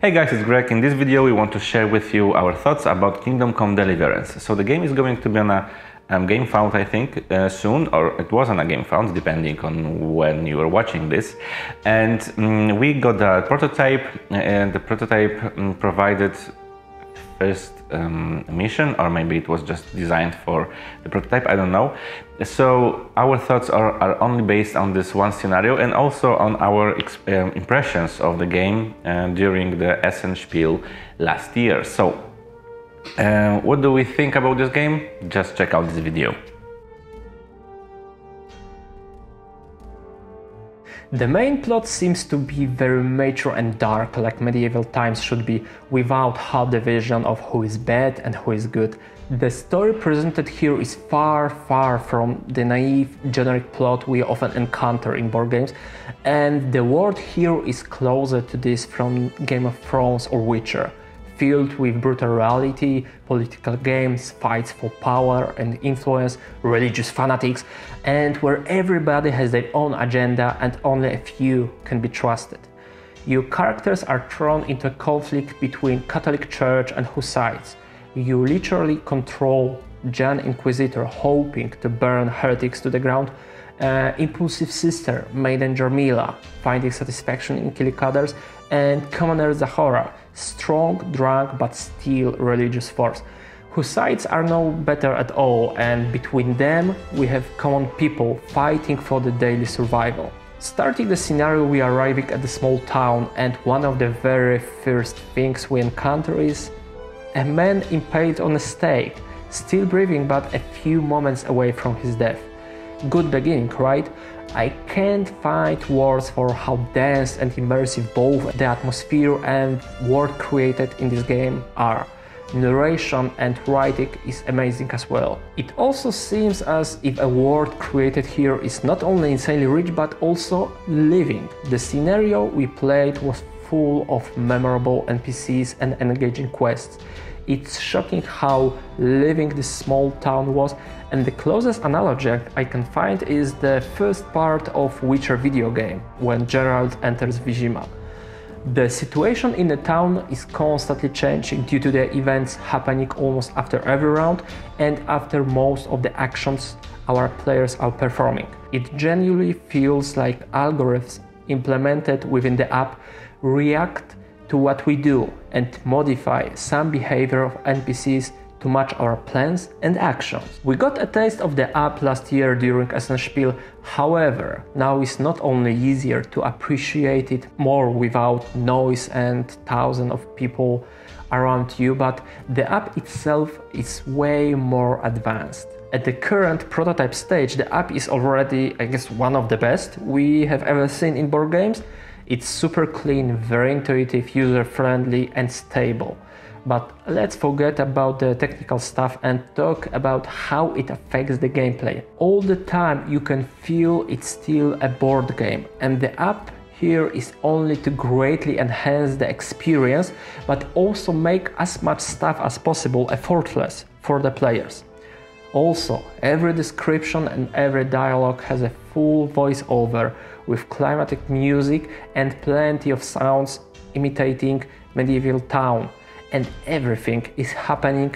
Hey guys, it's Greg. In this video we want to share with you our thoughts about Kingdom Come Deliverance. So the game is going to be on a game found, I think, soon, or it was on a game found, depending on when you are watching this. And we got the prototype, and the prototype provided first mission, or maybe it was just designed for the prototype, I don't know. So our thoughts are only based on this one scenario and also on our impressions of the game during the Essen Spiel last year. So what do we think about this game? Just check out this video. The main plot seems to be very mature and dark, like medieval times should be, without half the vision of who is bad and who is good. The story presented here is far from the naive, generic plot we often encounter in board games, and the world here is closer to this from Game of Thrones or Witcher, filled with brutal reality, political games, fights for power and influence, religious fanatics, and where everybody has their own agenda and only a few can be trusted. Your characters are thrown into a conflict between Catholic Church and Hussites. You literally control Jan Inquisitor hoping to burn heretics to the ground, impulsive sister Maiden Jarmila finding satisfaction in killing others, and Commander Zahora, strong, drunk but still religious force. Hussites are no better at all, and between them we have common people fighting for the daily survival. Starting the scenario, we are arriving at the small town, and one of the very first things we encounter is a man impaled on a stake, still breathing but a few moments away from his death. Good beginning, right? I can't find words for how dense and immersive both the atmosphere and world created in this game are. Narration and writing is amazing as well. It also seems as if a world created here is not only insanely rich but also living. The scenario we played was full of memorable NPCs and engaging quests. It's shocking how living this small town was, and the closest analogy I can find is the first part of Witcher video game, when Geralt enters Vizima. The situation in the town is constantly changing due to the events happening almost after every round and after most of the actions our players are performing. It genuinely feels like algorithms implemented within the app react to what we do and modify some behavior of NPCs to match our plans and actions. We got a taste of the app last year during Essen Spiel, however, now it's not only easier to appreciate it more without noise and thousands of people around you, but the app itself is way more advanced. At the current prototype stage, the app is already, I guess, one of the best we have ever seen in board games. It's super clean, very intuitive, user-friendly and stable. But let's forget about the technical stuff and talk about how it affects the gameplay. All the time you can feel it's still a board game, and the app here is only to greatly enhance the experience, but also make as much stuff as possible effortless for the players. Also, every description and every dialogue has a full voiceover with climatic music and plenty of sounds imitating medieval town, and everything is happening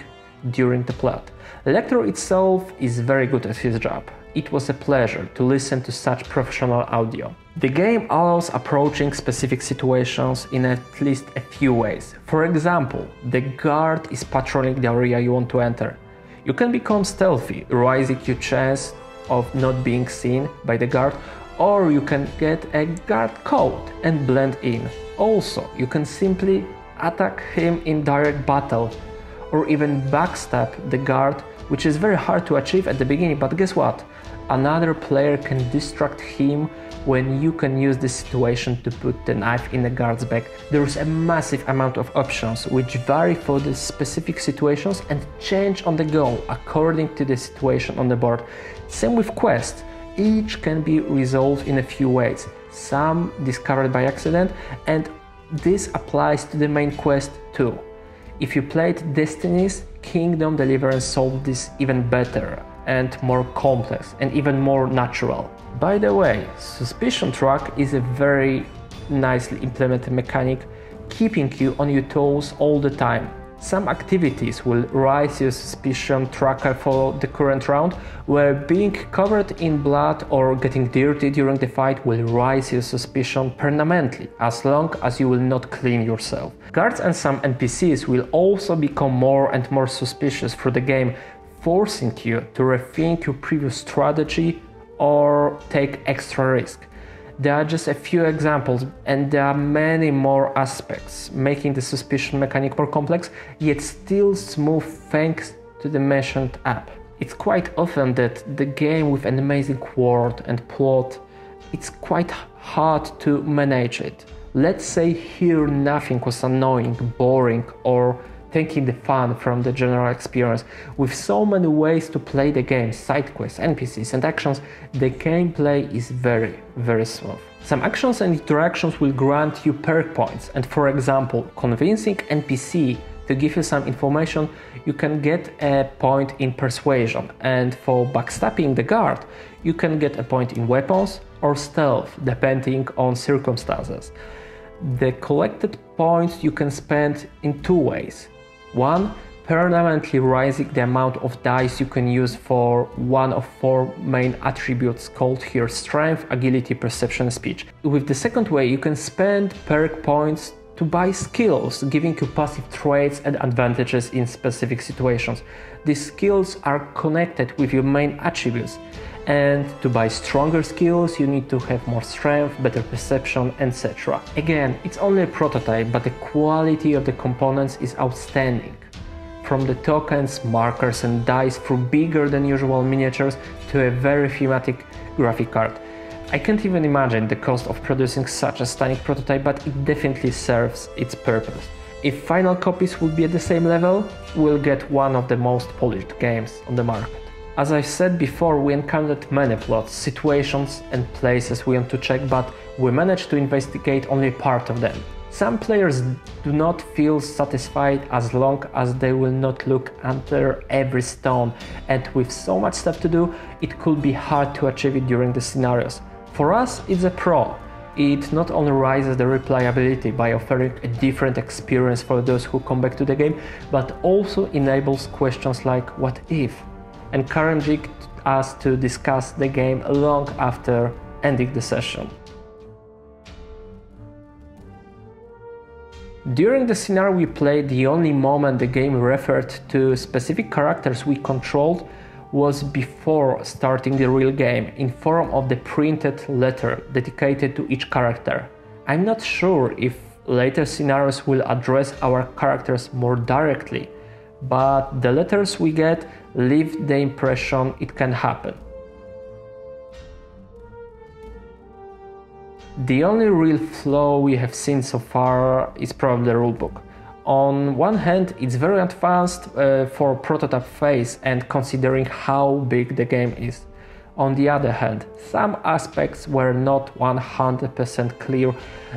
during the plot. Lecter itself is very good at his job. It was a pleasure to listen to such professional audio. The game allows approaching specific situations in at least a few ways. For example, the guard is patrolling the area you want to enter. You can become stealthy, raising your chance of not being seen by the guard, or you can get a guard coat and blend in. Also, you can simply attack him in direct battle, or even backstab the guard, which is very hard to achieve at the beginning, but guess what? Another player can distract him when you can use this situation to put the knife in the guard's back. There is a massive amount of options which vary for the specific situations and change on the go according to the situation on the board. Same with quests. Each can be resolved in a few ways, some discovered by accident, and this applies to the main quest too. If you played Destinies, Kingdom Deliverance solved this even better and more complex and even more natural. By the way, Suspicion Track is a very nicely implemented mechanic keeping you on your toes all the time. Some activities will raise your suspicion tracker for the current round, where being covered in blood or getting dirty during the fight will raise your suspicion permanently, as long as you will not clean yourself. Guards and some NPCs will also become more and more suspicious through the game, forcing you to rethink your previous strategy or take extra risk. There are just a few examples, and there are many more aspects, making the suspicion mechanic more complex, yet still smooth thanks to the mentioned app. It's quite often that the game with an amazing world and plot, it's quite hard to manage it. Let's say here nothing was annoying, boring, or taking the fun from the general experience. With so many ways to play the game, side quests, NPCs and actions, the gameplay is very, very smooth. Some actions and interactions will grant you perk points, and for example, convincing NPC to give you some information, you can get a point in persuasion, and for backstabbing the guard, you can get a point in weapons or stealth, depending on circumstances. The collected points you can spend in two ways. One, permanently raising the amount of dice you can use for one of four main attributes called here strength, agility, perception, and speech. With the second way, you can spend perk points to buy skills, giving you passive traits and advantages in specific situations. These skills are connected with your main attributes, and to buy stronger skills you need to have more strength, better perception, etc. Again, it's only a prototype, but the quality of the components is outstanding. From the tokens, markers and dice through bigger than usual miniatures to a very thematic graphic card. I can't even imagine the cost of producing such a stunning prototype, but it definitely serves its purpose. If final copies would be at the same level, we'll get one of the most polished games on the market. As I said before, we encountered many plots, situations and places we want to check, but we managed to investigate only part of them. Some players do not feel satisfied as long as they will not look under every stone, and with so much stuff to do, it could be hard to achieve it during the scenarios. For us, it's a pro. It not only raises the replayability by offering a different experience for those who come back to the game, but also enables questions like what if, encouraging us to discuss the game long after ending the session. During the scenario we played, the only moment the game referred to specific characters we controlled was before starting the real game, in form of the printed letter dedicated to each character. I'm not sure if later scenarios will address our characters more directly, but the letters we get leave the impression it can happen. The only real flaw we have seen so far is probably the rulebook. On one hand, it's very advanced for prototype phase and considering how big the game is. On the other hand, some aspects were not 100% clear,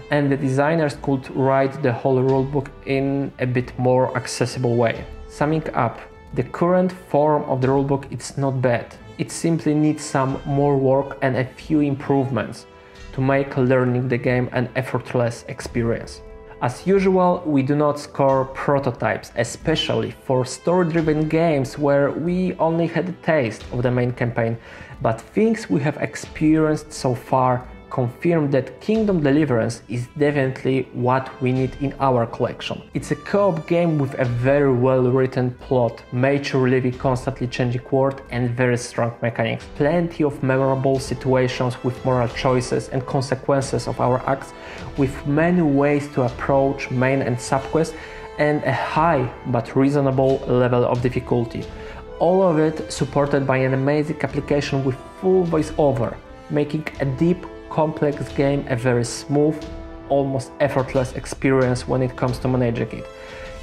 and the designers could write the whole rulebook in a bit more accessible way. Summing up, the current form of the rulebook is not bad. It simply needs some more work and a few improvements to make learning the game an effortless experience. As usual, we do not score prototypes, especially for story-driven games where we only had a taste of the main campaign, but things we have experienced so far confirm that Kingdom Deliverance is definitely what we need in our collection. It's a co-op game with a very well-written plot, major living constantly changing world and very strong mechanics. Plenty of memorable situations with moral choices and consequences of our acts, with many ways to approach main and sub-quests, and a high but reasonable level of difficulty. All of it supported by an amazing application with full voiceover, making a deep, complex game a very smooth, almost effortless experience when it comes to managing it.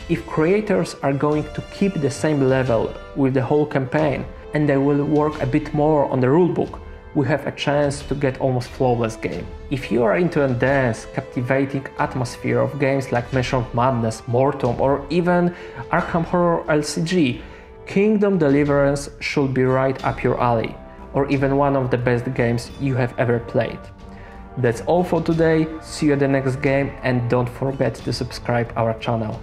If creators are going to keep the same level with the whole campaign and they will work a bit more on the rulebook, we have a chance to get almost flawless game. If you are into a dense, captivating atmosphere of games like Mansion of Madness, Mortum, or even Arkham Horror LCG, Kingdom Deliverance should be right up your alley, or even one of the best games you have ever played. That's all for today, see you at the next game and don't forget to subscribe our channel.